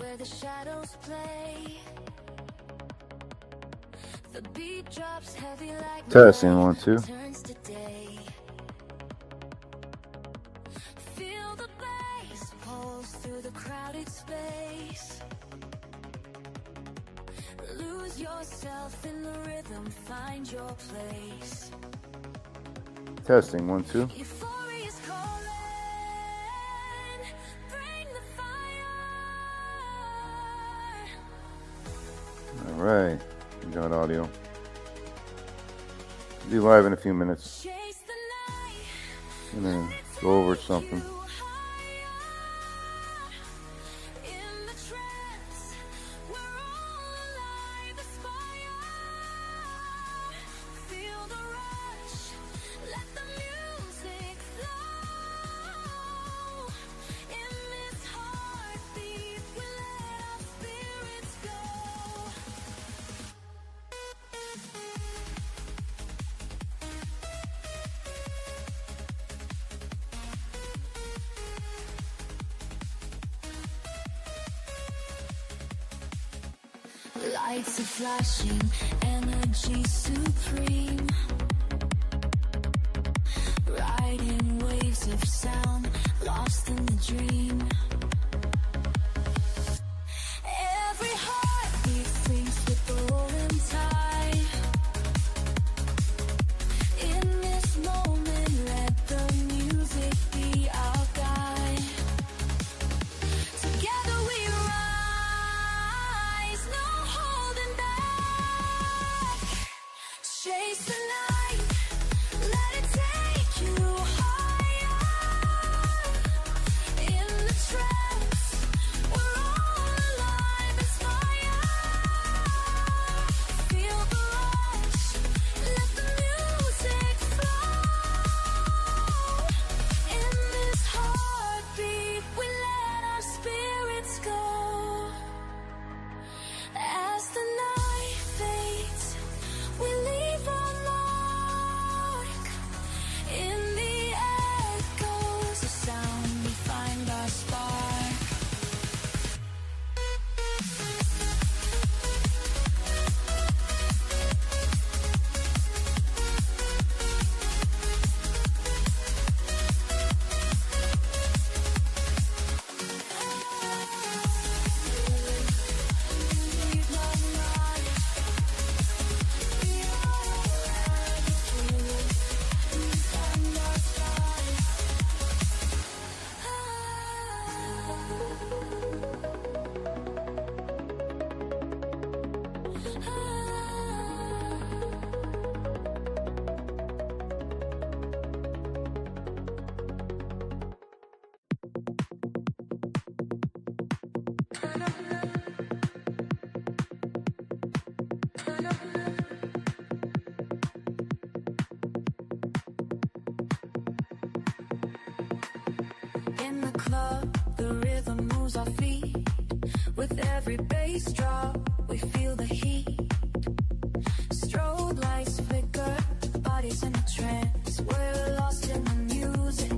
where the shadows play. The beat drops heavy like testing 1 2. turns to day. Feel the bass pulse through the crowded space. Lose yourself in the rhythm, find your place. Testing 1 2. Euphoria's calling, bring the fire. All right, we got audio. Be live in a few minutes. Chase the night, I'm gonna go over something. you higher. In the trance, we're all alive, aspire. Feel the rush, let the music flow. In this heartbeat, we let our spirits go. Lights are flashing, energy supreme. Riding waves of sound, lost in the dream. Every heartbeat syncs with the rolling tide. In this moment, let the music be our guide. Together we rise, no holding back. Chase the night, let it take you higher. In the trance, we're all alive, inspire. Feel the rush, let the music flow. In this heartbeat, we let our spirits go. As the night fades, we leave our mark. In the echoes of sound, we find our spark. In the club, the rhythm moves our feet. With every bass drop, we feel the heat. Strobe lights flicker, bodies in a trance. We're lost in the music,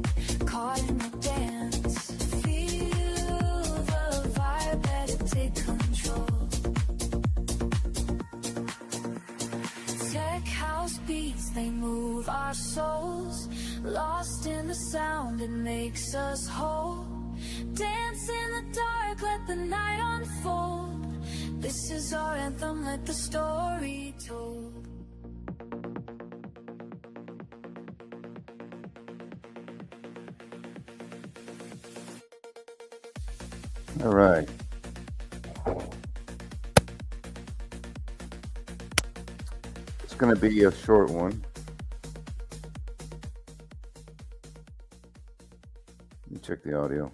caught in the dance. Feel the vibe, let it take control. Tech house beats, they move our souls. Lost in the sound, it makes us whole. Dance in the dark, let the night unfold. This is our anthem, let the story told. All right. It's going to be a short one. Let me check the audio.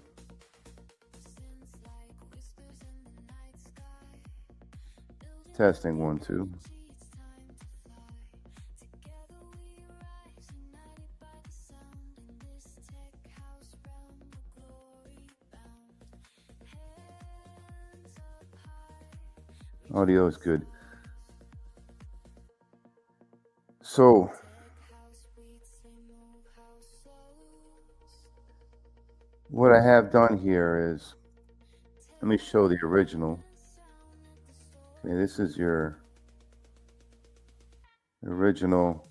Testing 1 2. Audio is good. So what I have done here is let me show the original. Okay, this is your original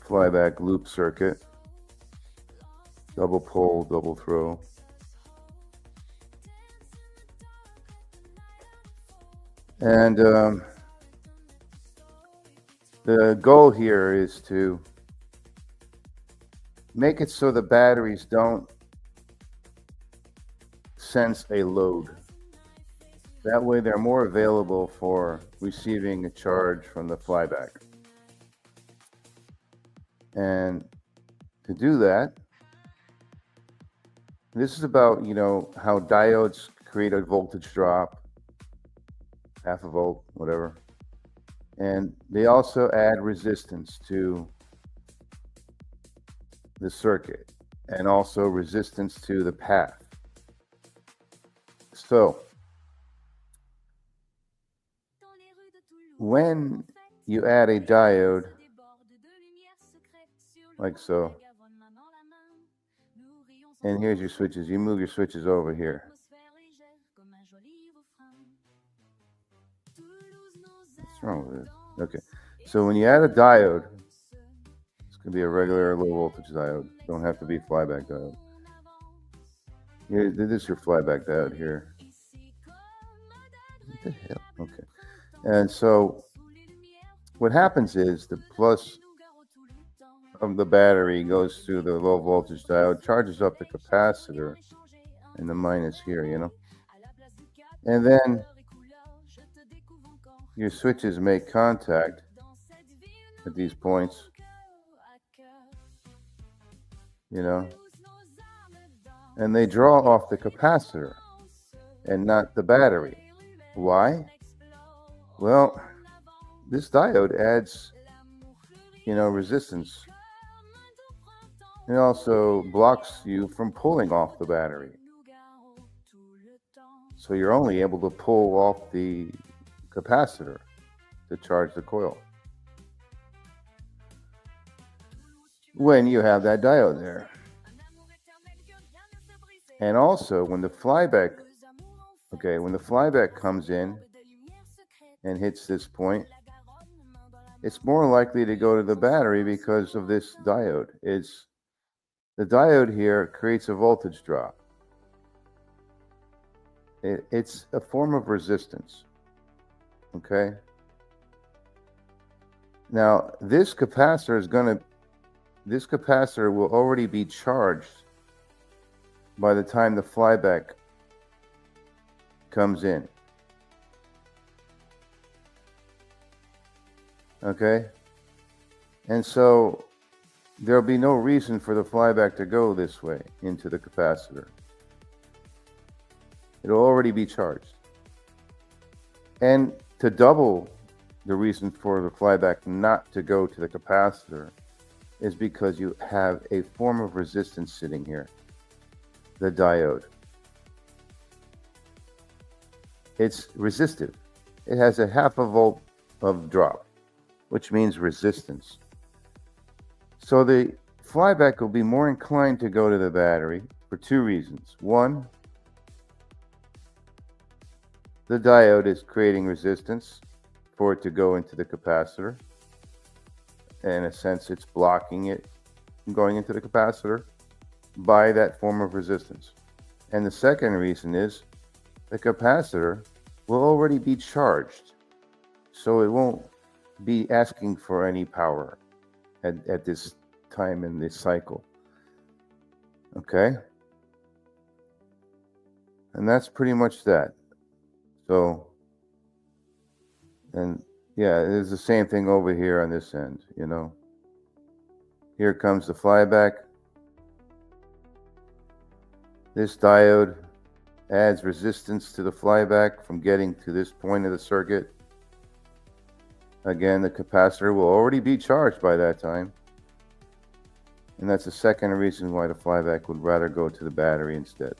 flyback loop circuit. Double pole, double throw. And the goal here is to make it so the batteries don't sense a load. That way they're more available for receiving a charge from the flyback. And to do that, this is about, how diodes create a voltage drop, half a volt, whatever. And they also add resistance to the circuit and also resistance to the path. So when you add a diode like so, and here's your switches, you move your switches over here. What's wrong with it? Okay, so when you add a diode, it's going to be a regular low voltage diode. Don't have to be flyback diode. Here, this is your flyback diode here. What the hell? Okay. And so what happens is the plus of the battery goes through the low voltage diode, charges up the capacitor, and the minus here, And then your switches make contact at these points, and they draw off the capacitor and not the battery. Why? Well, this diode adds, resistance. It also blocks you from pulling off the battery. So you're only able to pull off the capacitor to charge the coil when you have that diode there. And also when the flyback comes in and hits this point, it's more likely to go to the battery because of this diode. The diode here creates a voltage drop. It's a form of resistance. Okay. Now this capacitor will already be charged by the time the flyback comes in. Okay. And so there'll be no reason for the flyback to go this way into the capacitor. It'll already be charged. And to double the reason for the flyback not to go to the capacitor is because you have a form of resistance sitting here, the diode. It's resistive. It has a half a volt of drop, which means resistance. So the flyback will be more inclined to go to the battery for two reasons. One, the diode is creating resistance for it to go into the capacitor. In a sense, it's blocking it from going into the capacitor by that form of resistance. And the second reason is the capacitor will already be charged, so it won't be asking for any power at this time in this cycle. Okay? And that's pretty much that. So, and yeah, it's the same thing over here on this end, Here comes the flyback. This diode adds resistance to the flyback from getting to this point of the circuit. Again, the capacitor will already be charged by that time. And that's the second reason why the flyback would rather go to the battery instead.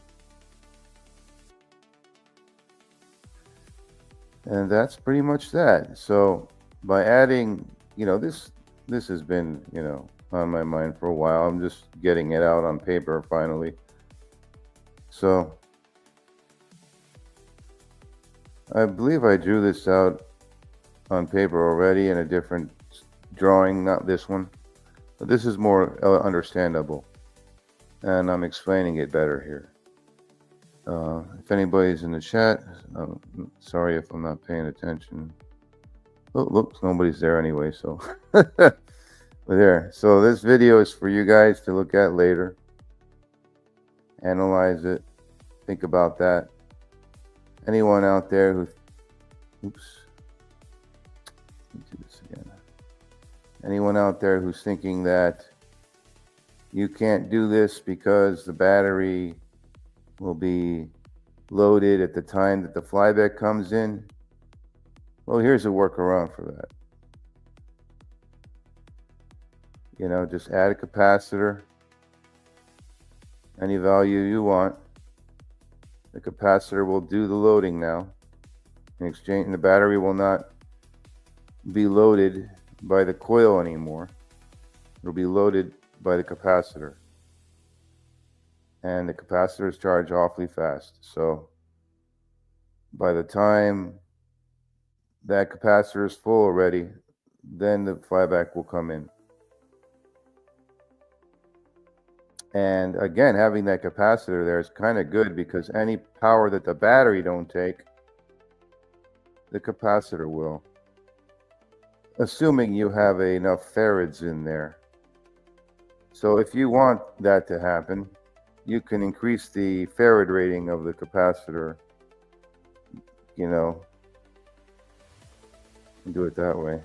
And that's pretty much that. So by adding, this has been, on my mind for a while. I'm just getting it out on paper finally. So I believe I drew this out on paper already in a different drawing, not this one. But this is more understandable, and I'm explaining it better here. If anybody's in the chat, sorry if I'm not paying attention. Oh, look, nobody's there anyway, so. But there. So this video is for you guys to look at later. Analyze it. Think about that. Anyone out there who... Oops. Let me do this again. Anyone out there who's thinking that you can't do this because the battery will be loaded at the time that the flyback comes in, well, here's a workaround for that. You know, just add a capacitor, any value you want. The capacitor will do the loading now. In exchange, the battery will not be loaded by the coil anymore. It'll be loaded by the capacitor. And the capacitors charge awfully fast. So by the time that capacitor is full already, then the flyback will come in. And again, having that capacitor there is kind of good, because any power that the battery don't take, the capacitor will. Assuming you have enough farads in there. So if you want that to happen, you can increase the farad rating of the capacitor, you know, and do it that way.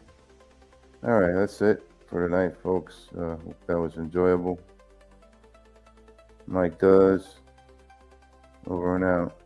All right, that's it for tonight, folks. Hope that was enjoyable. Mike does. Over and out.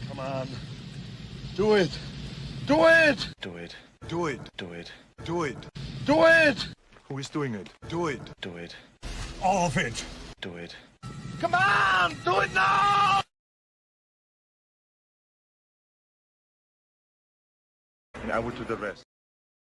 Come on. Do it. Do it. Do it. Do it. Do it. Do it. Do it. Who is doing it? Do it. Do it. All of it. Do it. Come on. Do it now. And I will do the rest.